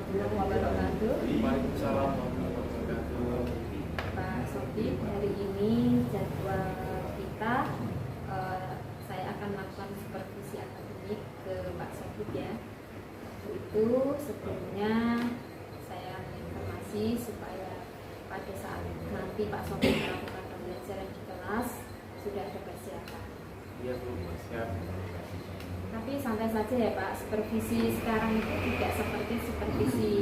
warahmatullahi wabarakatuh. Waalaikumsalam warahmatullahi wabarakatuh. Pak Sofik, hari ini jadwal kita saya akan melakukan supervisi akademik ke Pak Sofik ya. Itu sebelumnya saya menginformasi supaya pada saat nanti Pak Sofik melakukan pembelajaran di kelas sudah ada persiapan. Iya Bu, siap. Tapi santai saja ya Pak, supervisi sekarang itu tidak seperti supervisi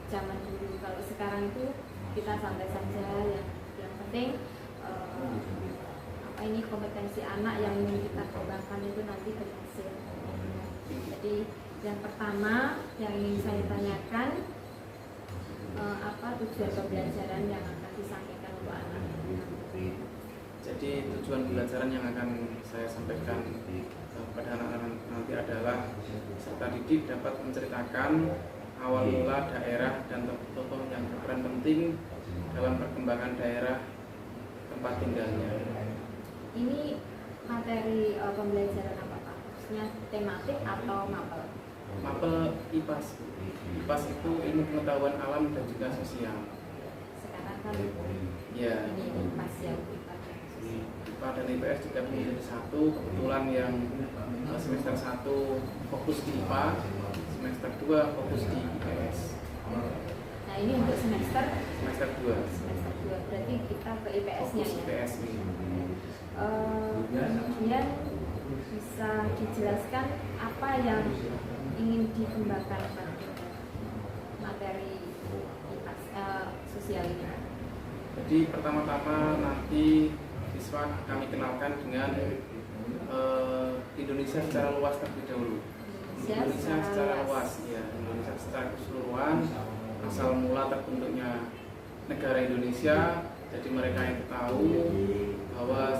zaman dulu. Kalau sekarang itu kita santai saja, yang penting kompetensi anak yang ingin kita kembangkan itu nanti berhasil. Jadi yang pertama yang ingin saya tanyakan, apa tujuan pembelajaran yang akan disampaikan untuk anak? Jadi tujuan pembelajaran yang akan saya sampaikan kepada anak-anak nanti adalah peserta didik dapat menceritakan awal mula daerah dan tokoh-tokoh yang berperan penting dalam perkembangan daerah tempat tinggalnya. Ini materi pembelajaran apa Pak? Maksudnya tematik atau mapel? Mapel IPAS. IPAS itu ilmu pengetahuan alam dan juga sosial. Sekarang kan Ya. ini IPAS ya. IPA dan IPS juga menjadi satu. Kebetulan yang semester 1 fokus di IPA, semester 2 fokus di IPS. Nah ini untuk semester 2. Semester 2 berarti kita ke IPS-nya Fokus ya. IPS nih. Kemudian bisa dijelaskan apa yang ingin dikembangkan pada materi IPAS sosial ini? Jadi pertama-tama nanti siswa kami kenalkan dengan Indonesia secara luas terlebih dahulu. Indonesia secara luas, ya, Indonesia secara keseluruhan, asal mula terbentuknya negara Indonesia. Jadi mereka yang tahu bahwa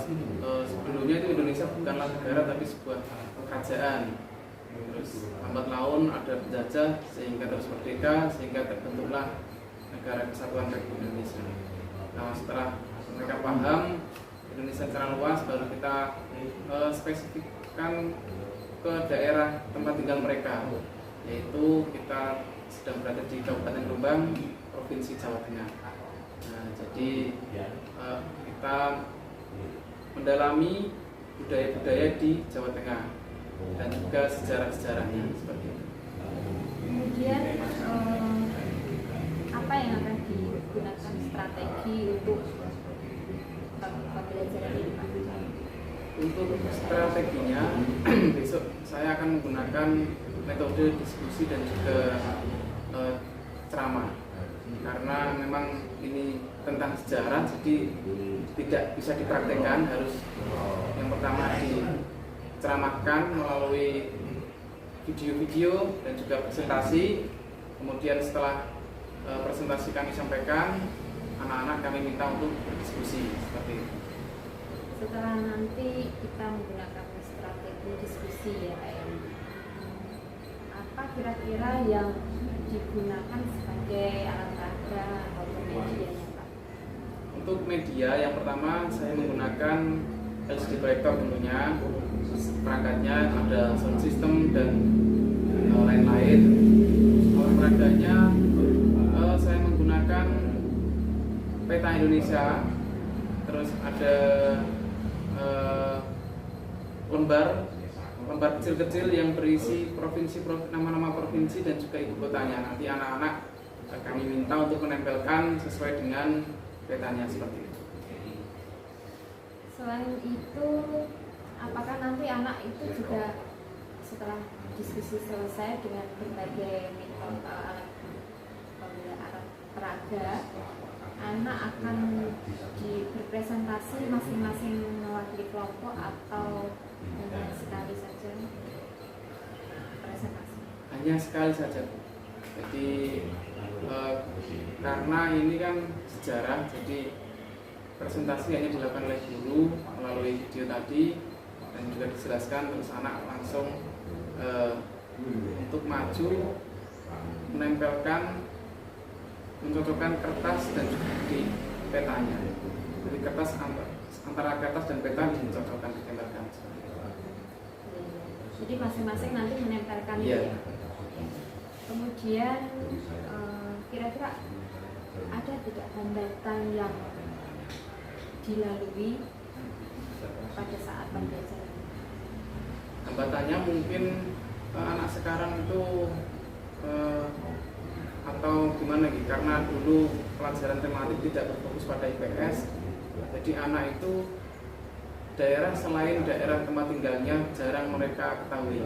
sebelumnya itu Indonesia bukanlah negara tapi sebuah kerajaan. Terus lambat laun ada penjajah sehingga terus merdeka, sehingga terbentuklah negara kesatuan Republik Indonesia. Nah, setelah mereka paham Indonesia secara luas, baru kita spesifikkan ke daerah tempat tinggal mereka, yaitu kita sedang berada di Kabupaten Jombang, Provinsi Jawa Tengah. Nah, jadi kita mendalami budaya-budaya di Jawa Tengah dan juga sejarah-sejarahnya seperti itu. Kemudian apa yang akan digunakan strategi untuk pembelajaran ini Pak? Untuk strateginya besok saya akan menggunakan metode diskusi dan juga ceramah, karena memang ini tentang sejarah, jadi tidak bisa dipraktekkan, harus yang pertama diceramahkan melalui video-video dan juga presentasi. Kemudian setelah presentasi kami sampaikan, anak-anak kami minta untuk berdiskusi seperti itu. Setelah nanti kita menggunakan strategi diskusi ya Pak ya, apa kira-kira yang digunakan sebagai alat peraga atau medianya Pak? Untuk media yang pertama saya menggunakan LCD projector tentunya. Perangkatnya ada sound system dan lain-lain. Alat peraganya saya menggunakan peta Indonesia, terus ada lembar kecil-kecil yang berisi nama-nama provinsi dan juga ibu kotanya. Nanti anak-anak kami minta untuk menempelkan sesuai dengan petanya seperti itu. Selain itu, apakah nanti anak itu juga setelah diskusi selesai dengan berbagai metode alat peraga, anak akan berpresentasi masing-masing mewakili kelompok atau hanya sekali saja presentasi? Hanya sekali saja, Bu. Jadi karena ini kan sejarah, jadi presentasi hanya dilakukan oleh guru melalui video tadi dan juga dijelaskan, terus anak langsung untuk maju menempelkan, mencocokkan kertas dan juga di petanya. Jadi kertas antara kertas dan peta dicocokkan, ditempelkan. Jadi masing-masing nanti menempelkan Iya. itu ya. Kemudian Kemudian kira-kira ada tidak hambatan yang dilalui pada saat pembelajaran? Hambatannya mungkin anak sekarang itu atau gimana gitu, karena dulu pelajaran tematik tidak berfokus pada IPS, jadi anak itu daerah selain daerah tempat tinggalnya jarang mereka ketahui.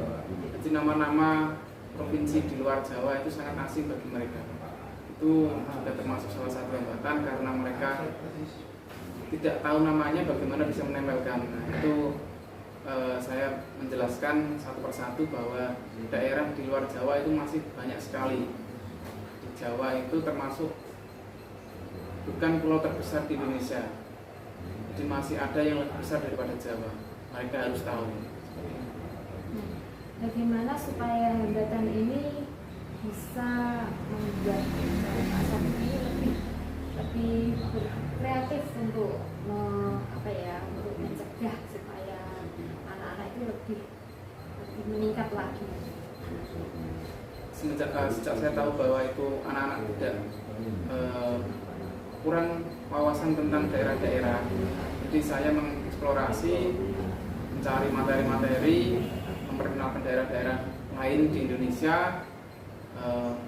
Jadi nama-nama provinsi di luar Jawa itu sangat asing bagi mereka. Itu juga termasuk salah satu hambatan karena mereka tidak tahu namanya, bagaimana bisa menempelkan. Nah, itu saya menjelaskan satu persatu bahwa daerah di luar Jawa itu masih banyak sekali. Di Jawa itu termasuk bukan pulau terbesar di Indonesia, jadi masih ada yang lebih besar daripada Jawa. Mereka harus tahu. Bagaimana supaya hambatan ini bisa membuat Pak Sofie lebih kreatif untuk untuk mencegah supaya anak-anak itu lebih meningkat lagi. Sejak saya tahu bahwa itu anak-anak tidak kurang wawasan tentang daerah-daerah, jadi saya mengeksplorasi, mencari materi-materi, memperkenalkan daerah-daerah lain di Indonesia,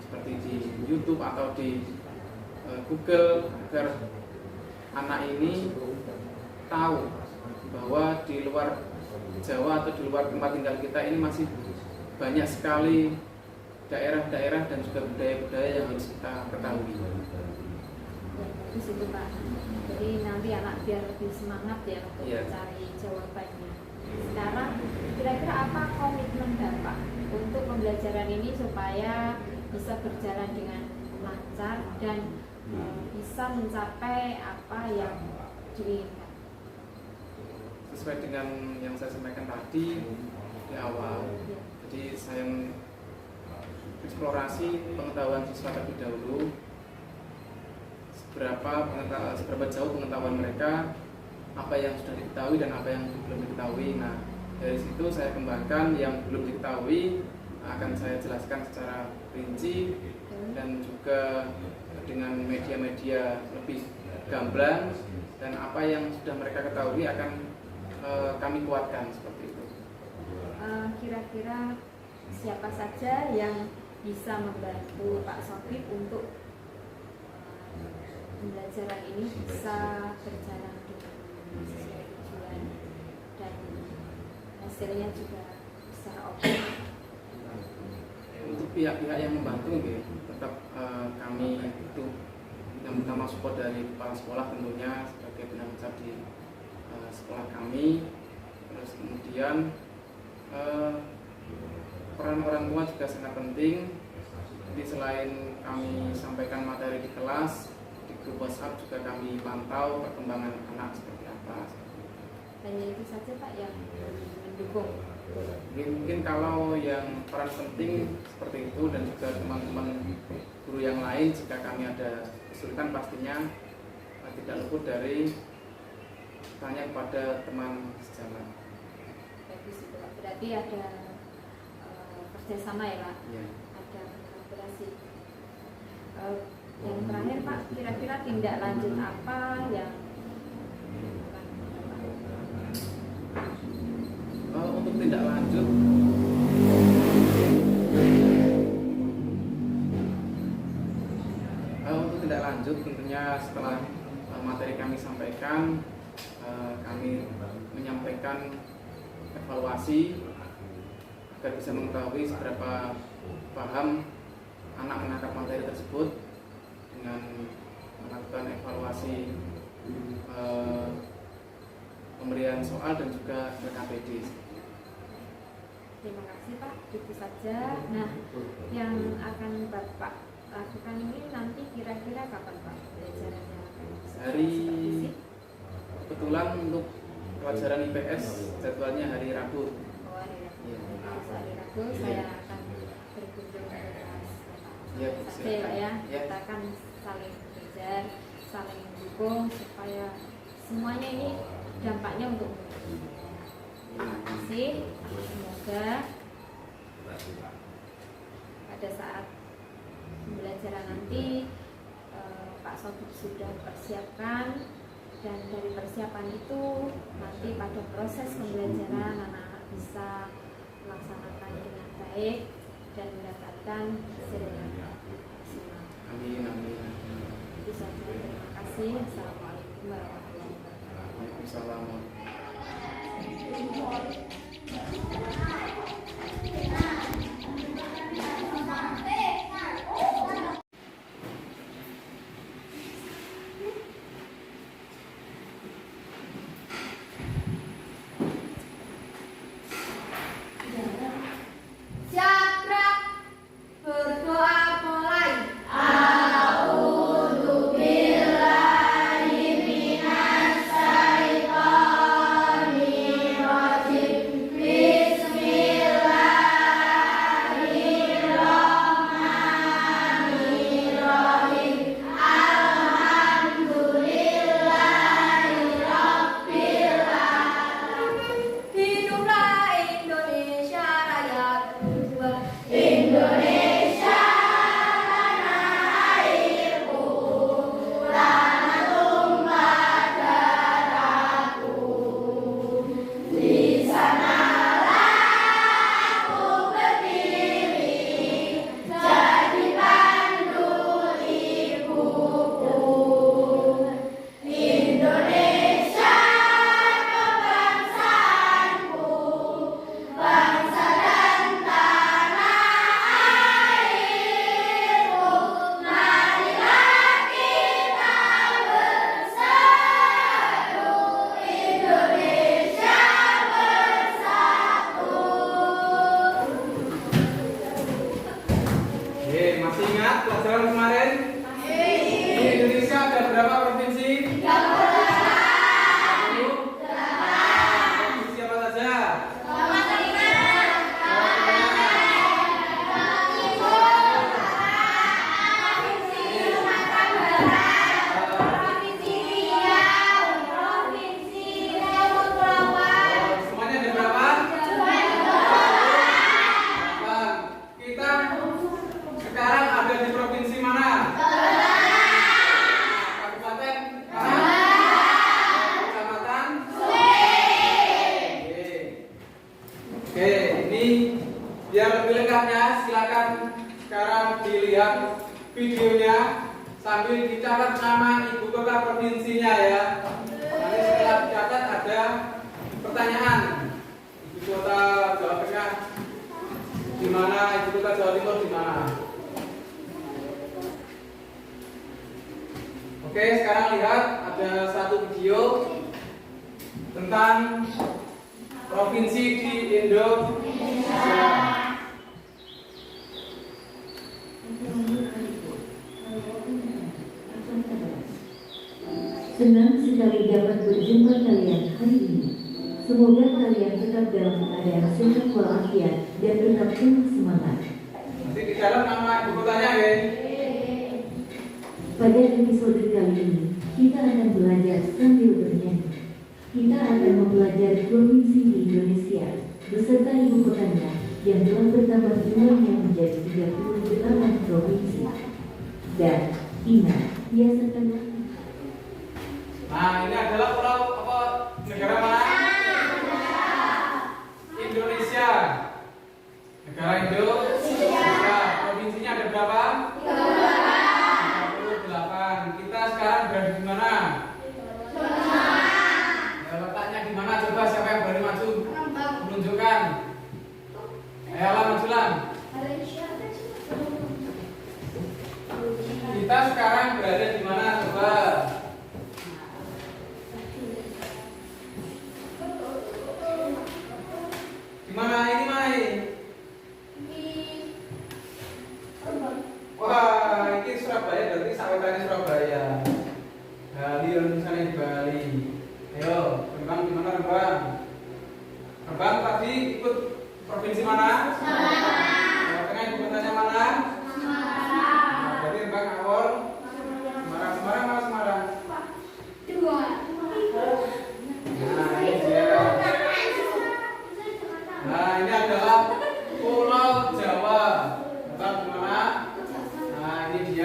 seperti di YouTube atau di Google, agar anak ini tahu bahwa di luar Jawa atau di luar tempat tinggal kita ini masih banyak sekali daerah-daerah dan juga budaya-budaya yang harus kita ketahui. Bagus itu Pak. Jadi nanti anak biar lebih semangat ya untuk mencari jawabannya. Sekarang kira-kira apa komitmen Bapak untuk pembelajaran ini supaya bisa berjalan dengan lancar dan bisa mencapai apa yang diinginkan? Sesuai dengan yang saya sampaikan tadi di awal, jadi saya eksplorasi pengetahuan siswa terlebih dahulu, seberapa jauh pengetahuan mereka, apa yang sudah diketahui dan apa yang belum diketahui. Nah, dari situ saya kembangkan yang belum diketahui, akan saya jelaskan secara rinci dan juga dengan media-media lebih gamblang, dan apa yang sudah mereka ketahui akan kami kuatkan seperti itu. Kira-kira siapa saja yang bisa membantu Pak Sofie untuk pembelajaran ini bisa berjalan dengan sesuai tujuan dan hasilnya juga secara optimal? Untuk pihak-pihak yang membantu, tetap kami itu yang pertama support dari kepala sekolah tentunya sebagai penanggung di sekolah kami. Terus kemudian peran orang tua juga sangat penting. Jadi selain kami sampaikan materi di kelas, di grup WhatsApp juga kami pantau perkembangan anak seperti apa. Hanya itu saja Pak yang mendukung? Mungkin kalau yang peran penting seperti itu, dan juga teman-teman guru yang lain, jika kami ada kesulitan pastinya tidak luput dari tanya kepada teman sejalan. Bagus itu Pak. Berarti ada kerjasama ya Pak? Ya. Ada kolaborasi. Yang terakhir Pak, kira-kira tindak lanjut apa yang untuk tindak lanjut, tentunya setelah materi kami sampaikan, kami menyampaikan evaluasi agar bisa mengetahui seberapa paham anak menangkap materi tersebut, dengan melakukan evaluasi pemberian soal dan juga KKPD. Terima kasih Pak, itu saja. Nah, yang akan Bapak lakukan ini nanti kira-kira kapan Pak pelajarannya? Hari kebetulan untuk pelajaran IPS jadwalnya hari Rabu. Oh, hari Rabu. Ya. Hari Rabu saya akan berkunjung ke kelas Ya, saja ya Pak ya. Ya. Kita akan saling belajar, saling mendukung supaya semuanya ini dampaknya untuk terima kasih. Semoga pada saat pembelajaran nanti Pak Sodiq sudah persiapkan, dan dari persiapan itu nanti pada proses pembelajaran anak-anak bisa melaksanakan dengan baik dan mendapatkan hasil yang maksimal. Amin, amin. Itu saja. Terima kasih. Assalamualaikum warahmatullahi wabarakatuh. Waalaikumsalam. Masih ingat pelajaran kemarin? Di Indonesia ada berapa provinsi? 30. Provinsi apa saja? Semuanya ada berapa? Kita sekarang ada di provinsi mana? Kabupaten mana? Kecamatan? Oke, ini biar lebih lengkapnya silakan sekarang dilihat videonya sambil dicatat nama ibu kota provinsinya ya. Nanti setelah dicatat ada pertanyaan. Ibu kota Jawa Tengah di mana, ibu kota Jawa Timur di mana? Oke, sekarang lihat ada satu video tentang provinsi di Indonesia. Senang sekali dapat berjumpa kalian hari ini. Semoga kalian tetap dalam keadaan sehat walafiat dan tetap penuh semangat. Nanti di dalam nama ibu kotanya ya. Pada episode kali ini, kita akan belajar sambil bernyanyi. Kita akan mempelajari provinsi di Indonesia beserta ibu kotanya yang telah bertambah jumlahnya menjadi 38 provinsi. Dan ingat, biasakanlah. Nah, ini adalah pulau apa, negara mana? Indonesia. Negara Indonesia. Provinsinya ada berapa? 38. Kita sekarang berada di mana? Ya, letaknya di mana? Coba siapa yang berani maju? Menunjukkan. Ayolah, majulah. Kita sekarang berada di mana? Coba. Di mana ini, Mai? Wah, ini Surabaya, berarti sawetannya Surabaya. Bali, misalnya di Bali. Ayo, Rembang di mana Rembang? Rembang tadi ikut provinsi mana? Jawa Tengah ibu kotanya mana? Nah, berarti Rembang awal. Semarang, Semarang mana Semarang? Nah, ini dia. Nah, ini adalah Pulau Jawa. Rembang di mana? Nah, ini dia.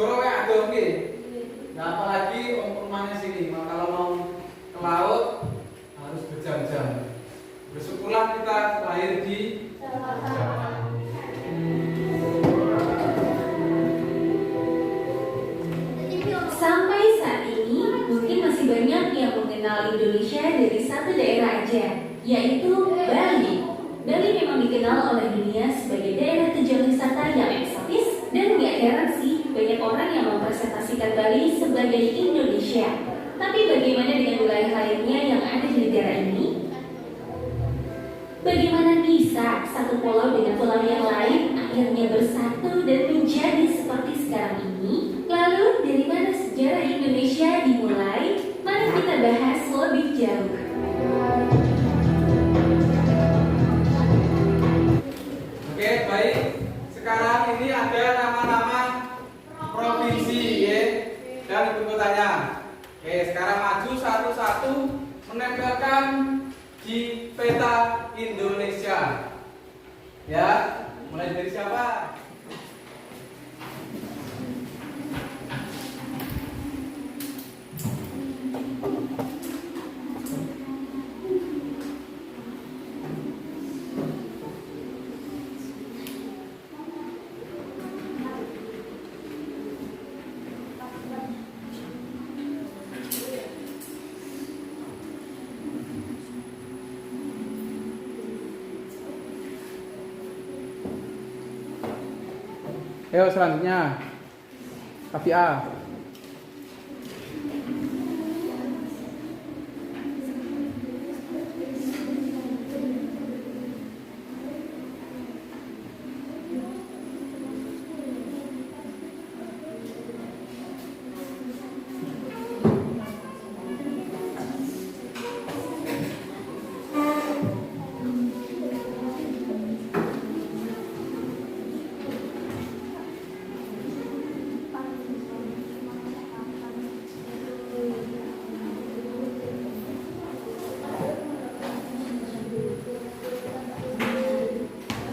segoro kayak ada oke. Nah apalagi umpamanya sini, kalau mau ke laut harus berjam-jam. Bersyukurlah kita lahir di Sampai saat ini, mungkin masih banyak yang mengenal Indonesia dari satu daerah aja, yaitu Bali. Bali memang dikenal oleh dunia sebagai daerah tujuan wisata yang eksotis, dan gak heran sih banyak orang yang mempresentasikan Bali sebagai Indonesia. Tapi bagaimana dengan wilayah lainnya yang ada di negara ini? Bagaimana bisa satu pulau dengan pulau yang lain akhirnya bersatu dan menjadi seperti sekarang ini? Lalu dari mana sejarah Indonesia dimulai? Mari kita bahas lebih jauh. Oke, baik. Sekarang ini ada nama-nama provinsi ya, dan ibu kotanya. Oke, sekarang maju satu-satu menempelkan di peta Indonesia. Ya, mulai dari siapa? Ayo selanjutnya KPA.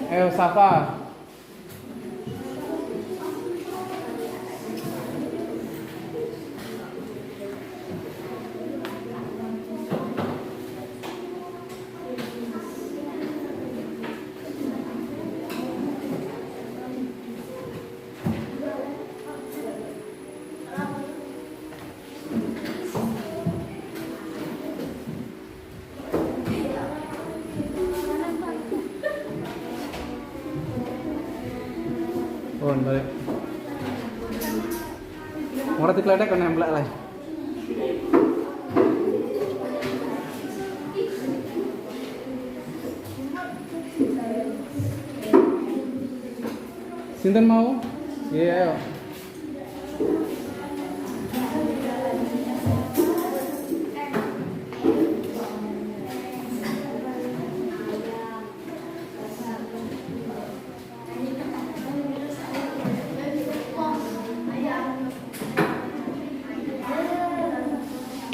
Ayo Safa. Balik. Ora dikledek kan nemplek lah. Sinten mau? Iya.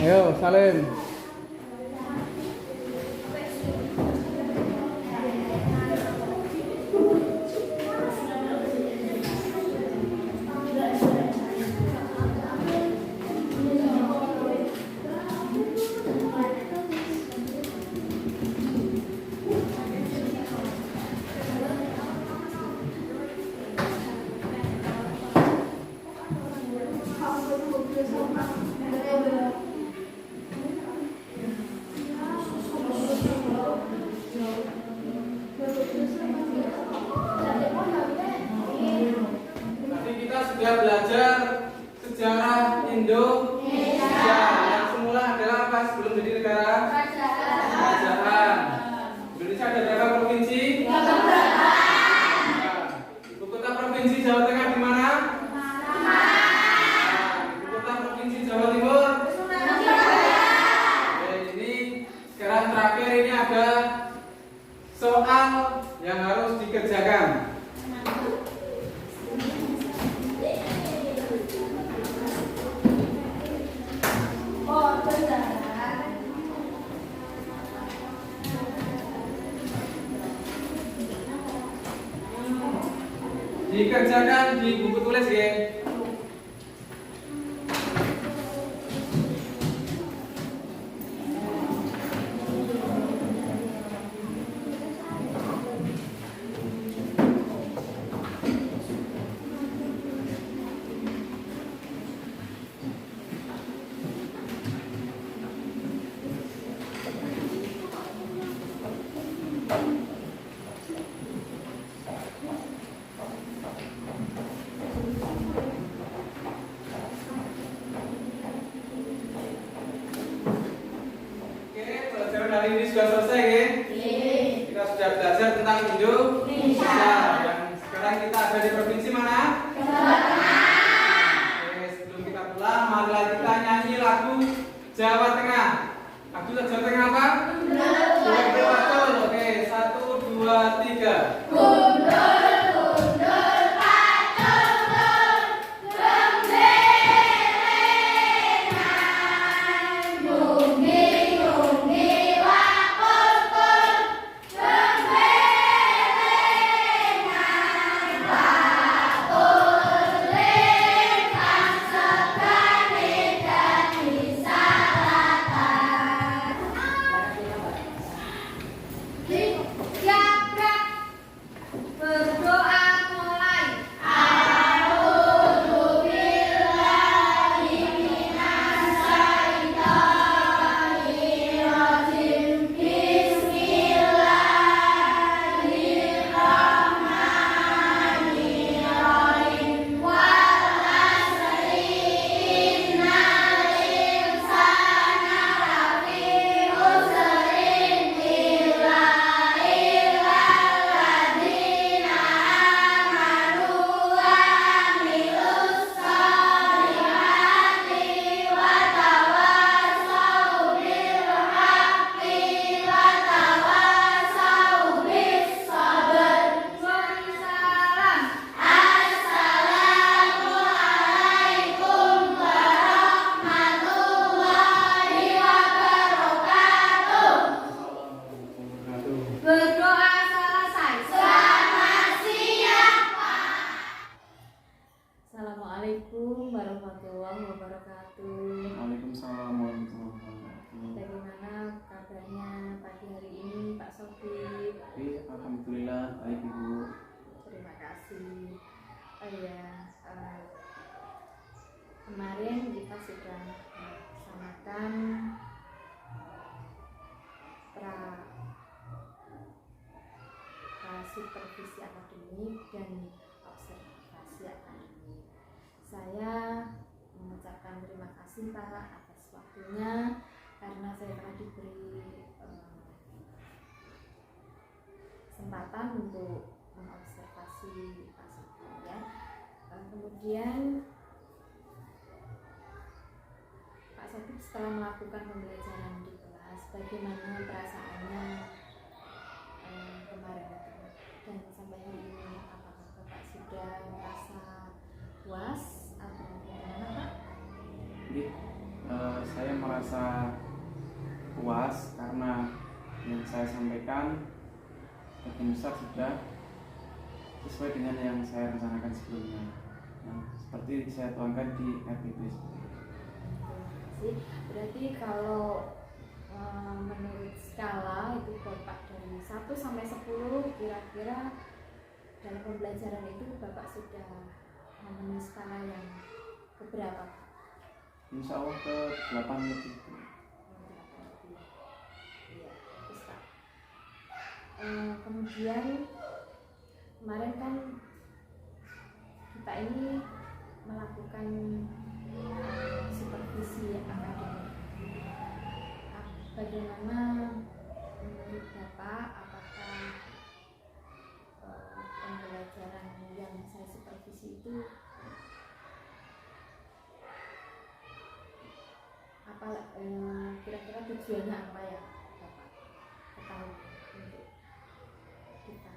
Ayo, Salim. Sudah belajar sejarah Indonesia yang semula adalah apa sebelum jadi negara? Kerajaan. Indonesia ada berapa provinsi? 8. Ibu kota provinsi Jawa Tengah di mana? Ibu kota provinsi Jawa Timur? Oke, ini sekarang terakhir ini ada soal yang harus dikerjakan. Dikerjakan di buku tulis ya. sudah selesai ya? Kita sudah belajar tentang Indonesia. Dan sekarang kita ada di provinsi mana? Jawa Tengah. Oke, sebelum kita pulang, marilah kita nyanyi lagu Jawa Tengah. Lagu Jawa Tengah apa? Betul. Oke, 1, 2, 3. Assalamualaikum warahmatullahi wabarakatuh. Waalaikumsalam warahmatullahi wabarakatuh. Bagaimana kabarnya pagi hari ini Pak Sofi? Alhamdulillah baik Ibu. Terima kasih. Kemarin kita sudah melaksanakan supervisi akademik dan observasi akademik. Saya mengucapkan terima kasih Pak atas waktunya karena saya telah diberi kesempatan untuk mengobservasi pasukan ya. Kemudian Pak Sofi setelah melakukan pembelajaran di kelas, bagaimana perasaannya kemarin itu? Dan sampai hari ini apakah Bapak sudah merasa puas atau bagaimana Pak? Saya merasa puas karena yang saya sampaikan sebagian besar sudah sesuai dengan yang saya rencanakan sebelumnya, seperti saya tuangkan di RPP. Berarti kalau menurut skala itu Bapak dari 1 sampai 10 kira-kira dalam pembelajaran itu Bapak sudah memenuhi skala yang keberapa? Insya Allah ke 8 lebih. Iya, bagus Pak. Kemudian kemarin kan kita ini melakukan supervisi akademik. Bagaimana menurut Bapak, apakah pembelajaran yang saya supervisi itu kira-kira tujuannya apa ya Bapak ketahui untuk kita?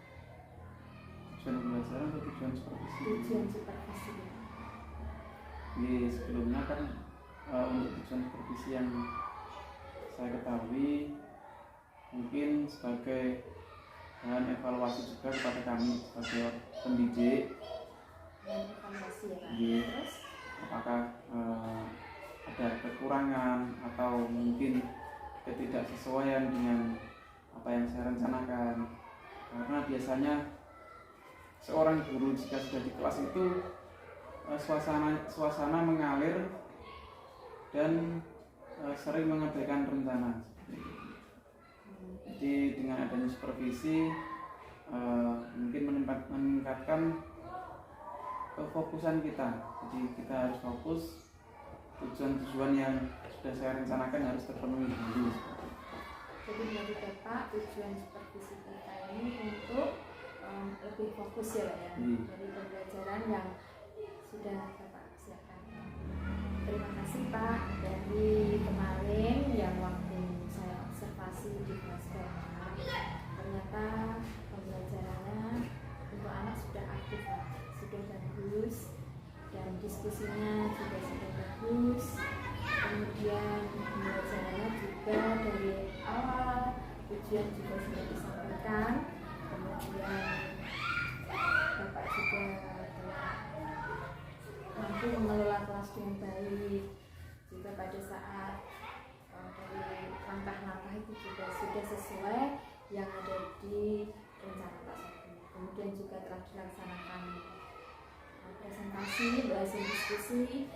Tujuan pembelajaran atau tujuan supervisi? Tujuan supervisi. Sebelumnya kan untuk tujuan supervisi yang saya ketahui mungkin sebagai bahan evaluasi juga kepada kami sebagai pendidik. Evaluasi ya Pak. Terus apakah ada kekurangan atau mungkin ketidaksesuaian dengan apa yang saya rencanakan, karena biasanya seorang guru jika sudah di kelas itu suasana mengalir dan sering mengabaikan rencana. Jadi dengan adanya supervisi mungkin meningkatkan kefokusan kita. Jadi kita harus fokus, tujuan-tujuan yang sudah saya rencanakan harus terpenuhi dulu. Jadi menurut Bapak tujuan supervisi kita ini untuk lebih fokus ya Pak ya, dari pembelajaran yang sudah Bapak siapkan. Terima kasih Pak. Dari kemarin yang waktu saya observasi di kelas koma, ternyata pembelajarannya untuk anak sudah aktif Pak, sudah bagus, dan diskusinya juga sudah bagus. Kemudian pembelajarannya juga dari awal tujuan juga sudah disampaikan. Kemudian Bapak juga telah mampu mengelola kelas dengan baik. Juga pada saat dari langkah-langkah itu juga sudah sesuai yang ada di rencana Pak Sofi. Kemudian juga telah dilaksanakan presentasi, hasil diskusi,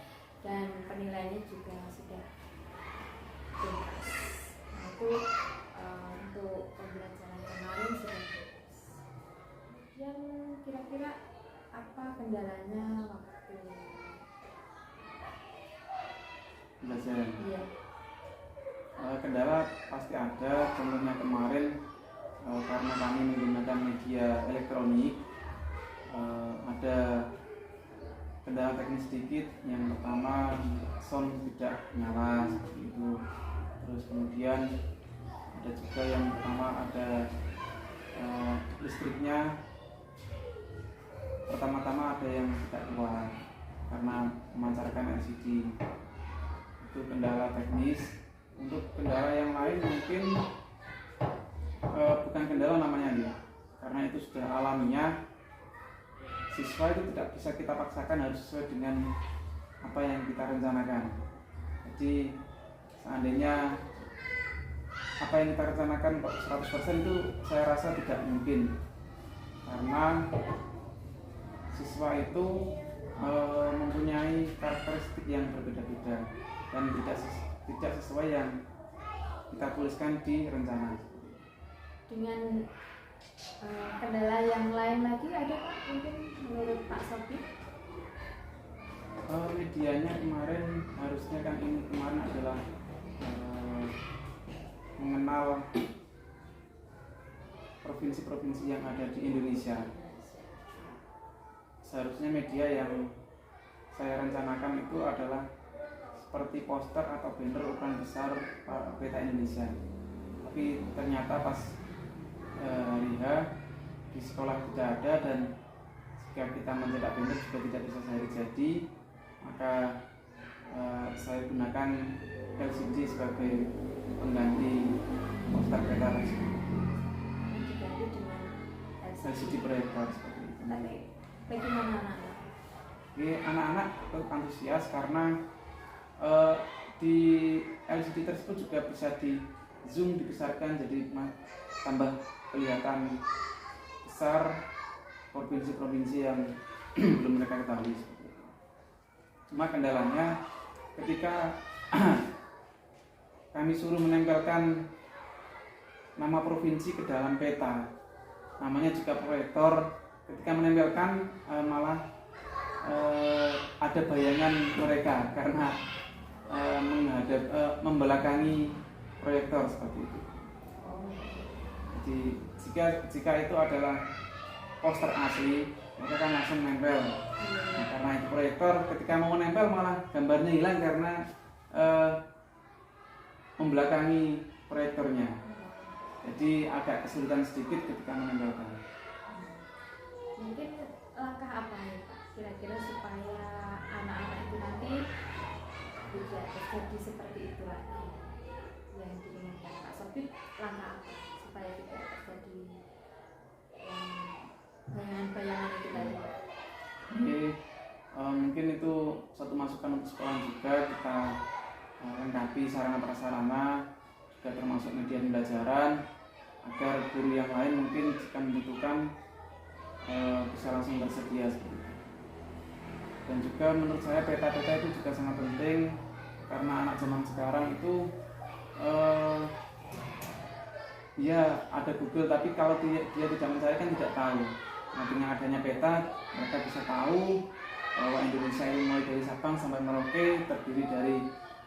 dan penilaiannya juga sudah tuntas. Nah, itu untuk pembelajaran kemarin sudah bagus. Yang kira-kira apa kendalanya waktu Belajaran. Iya. Kendala pasti ada. Contohnya kemarin karena kami menggunakan media elektronik, ada kendala teknis sedikit. Yang pertama, sound tidak nyala seperti itu. Terus kemudian ada juga yang pertama ada listriknya pertama-tama ada yang tidak keluar karena memancarkan LCD. Itu kendala teknis. Untuk kendala yang lain mungkin bukan kendala namanya ya, karena itu sudah alamiah. Siswa itu tidak bisa kita paksakan harus sesuai dengan apa yang kita rencanakan. Jadi seandainya apa yang kita rencanakan 100% itu saya rasa tidak mungkin, karena siswa itu mempunyai karakteristik yang berbeda-beda dan tidak sesuai yang kita tuliskan di rencana. Dengan kendala yang lain lagi ada Pak mungkin menurut Pak Sofi? Medianya kemarin harusnya kan ini kemarin adalah mengenal provinsi-provinsi yang ada di Indonesia. Seharusnya media yang saya rencanakan itu adalah seperti poster atau banner ukuran besar peta Indonesia. Tapi ternyata pas hari H di sekolah tidak ada, dan jika kita mencetak banner juga tidak bisa sehari jadi, maka saya gunakan LCD sebagai pengganti poster peta tersebut. Diganti dengan LCD proyektor seperti itu. Tapi bagaimana anak-anak? Anak-anak antusias karena di LCD tersebut juga bisa di zoom, dibesarkan jadi tambah kelihatan besar provinsi-provinsi yang belum mereka ketahui. Cuma kendalanya ketika kami suruh menempelkan nama provinsi ke dalam peta, namanya juga proyektor, ketika menempelkan malah ada bayangan mereka karena membelakangi proyektor seperti itu. Jadi jika itu adalah poster asli, mereka kan langsung nempel. Nah, karena itu proyektor, ketika mau nempel malah gambarnya hilang karena membelakangi proyektornya. Jadi agak kesulitan sedikit ketika menempelkan. Mungkin langkah apa nih Pak kira-kira supaya anak-anak itu nanti tidak terjadi seperti itu lagi yang diinginkan Pak Sofi? Langkah apa supaya tidak terjadi bayangan-bayangan itu tadi? Oke, mungkin itu satu masukan untuk sekolah juga, kita lengkapi sarana prasarana juga termasuk media pembelajaran agar guru yang lain mungkin jika membutuhkan bisa langsung tersedia seperti itu. Dan juga menurut saya peta-peta itu juga sangat penting karena anak zaman sekarang itu ya ada Google, tapi kalau dia tidak mencari kan tidak tahu. Nah, dengan adanya peta mereka bisa tahu bahwa Indonesia ini mulai dari Sabang sampai Merauke terdiri dari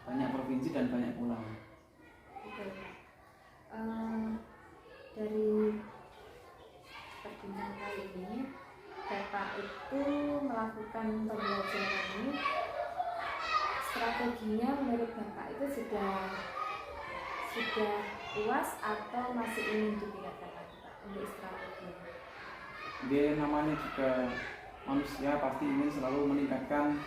banyak provinsi dan banyak pulau. Betul Pak. dari perbincangan kali ini, Bapak itu melakukan pembelajaran ini, strateginya menurut Bapak itu sudah puas atau masih ingin ditingkatkan lagi Pak untuk strategi? Dia namanya juga manusia pasti ingin selalu meningkatkan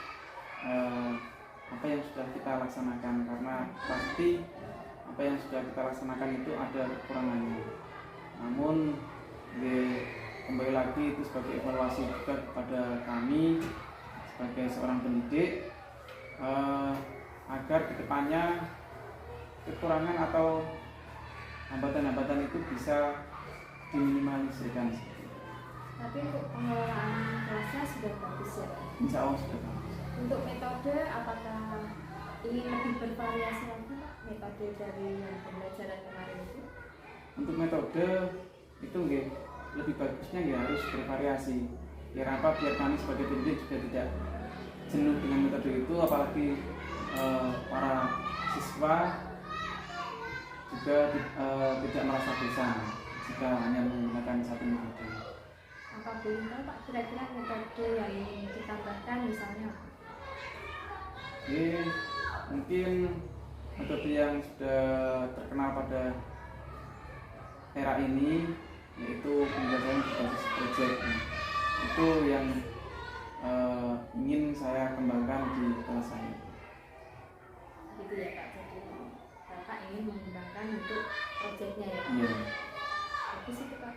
apa yang sudah kita laksanakan, karena pasti apa yang sudah kita laksanakan itu ada kekurangannya. Namun kembali lagi itu sebagai evaluasi juga kepada kami sebagai seorang pendidik, agar kedepannya kekurangan atau hambatan-hambatan itu bisa diminimalisirkan. Tapi untuk pengelolaan kelasnya sudah bagus ya Pak? Insya Allah sudah bagus. Untuk metode, apakah ingin lebih bervariasi lagi Pak, metode dari yang pembelajaran kemarin itu? Untuk metode itu lebih bagusnya harus bervariasi. Biar apa? Biar kami sebagai pendidik juga tidak jenuh dengan metode itu, apalagi para siswa juga tidak merasa bosan jika hanya menggunakan satu metode. Apa boleh tahu Pak kira-kira metode yang ingin ditambahkan misalnya apa? Mungkin metode yang sudah terkenal pada era ini, yaitu pembelajaran berbasis proyek. Itu yang ingin saya kembangkan di kelas saya. Gitu ya Pak, jadi Bapak ingin mengembangkan untuk proyeknya ya Pak? Iya. Bagus itu Pak.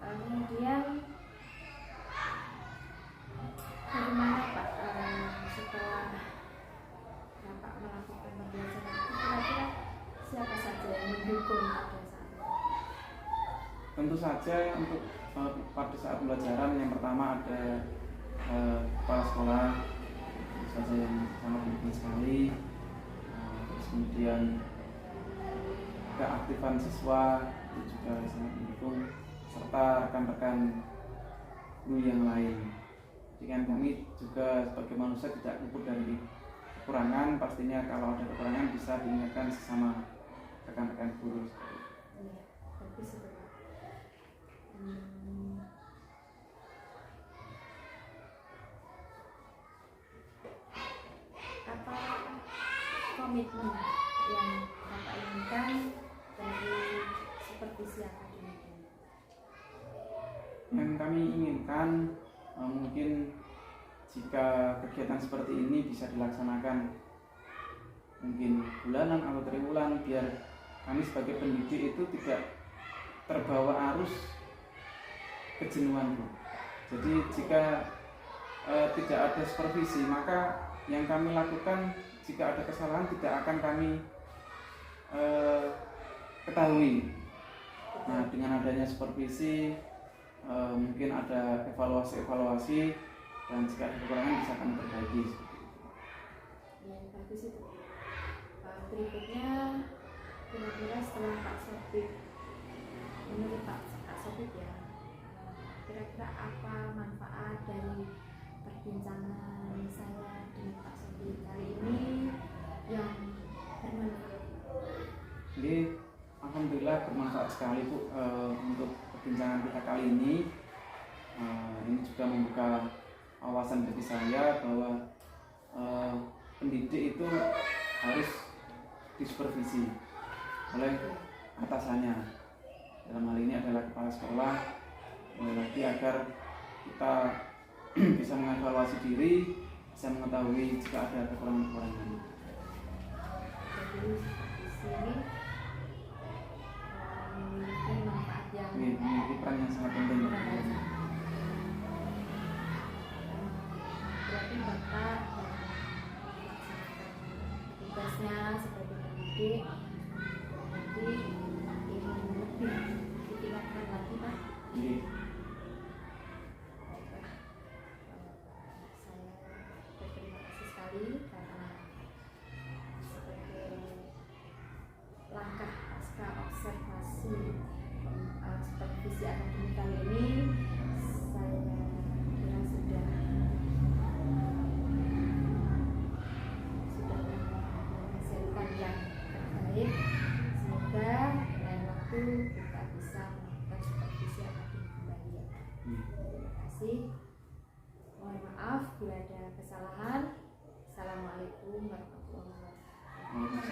Kemudian bagaimana Pak setelah Bapak melakukan pembelajaran itu, kira-kira siapa saja yang mendukung pada saat itu? Tentu saja untuk pada saat pembelajaran yang pertama ada kepala sekolah, tentu saja yang sangat penting sekali. Terus kemudian keaktifan siswa itu juga sangat mendukung, serta rekan-rekan guru yang lain. Dengan kami juga sebagai manusia tidak luput dari kekurangan, pastinya kalau ada kekurangan bisa diingatkan sesama rekan-rekan guru. Iya, bagus itu Pak. Apa komitmen yang Bapak inginkan dari supervisi akademik ini? Yang kami inginkan mungkin jika kegiatan seperti ini bisa dilaksanakan mungkin bulanan atau triwulan, biar kami sebagai pendidik itu tidak terbawa arus kejenuhan, Bu. Jadi jika tidak ada supervisi, maka yang kami lakukan jika ada kesalahan tidak akan kami ketahui. Nah, dengan adanya supervisi mungkin ada evaluasi dan jika ada kekurangan bisa kami perbaiki. Ya, bagus itu. Berikutnya kira-kira setelah Pak Sopit, menurut Pak Sopit ya, kira-kira apa manfaat dari perbincangan saya dengan Pak Sopit kali ini yang bermanfaat? Jadi alhamdulillah bermanfaat sekali Bu untuk perbincangan kita kali ini. Ini juga membuka wawasan bagi saya bahwa pendidik itu harus disupervisi oleh atasannya. Dalam hal ini adalah kepala sekolah, lagi agar kita bisa mengevaluasi diri, bisa mengetahui jika ada kekurangan-kekurangan. Jadi di sini memiliki manfaat yang Memiliki peran yang sangat penting. berarti Bapak melaksanakan tugasnya sebagai pendidik, nanti ingin lebih ditingkatkan lagi Pak. Jadi, Saya berterima kasih sekali karena sebagai langkah pasca observasi supervisi akademik kali ini, saya kira sudah menghasilkan yang terbaik Terima kasih. Mohon maaf bila ada kesalahan. Assalamualaikum warahmatullahi wabarakatuh.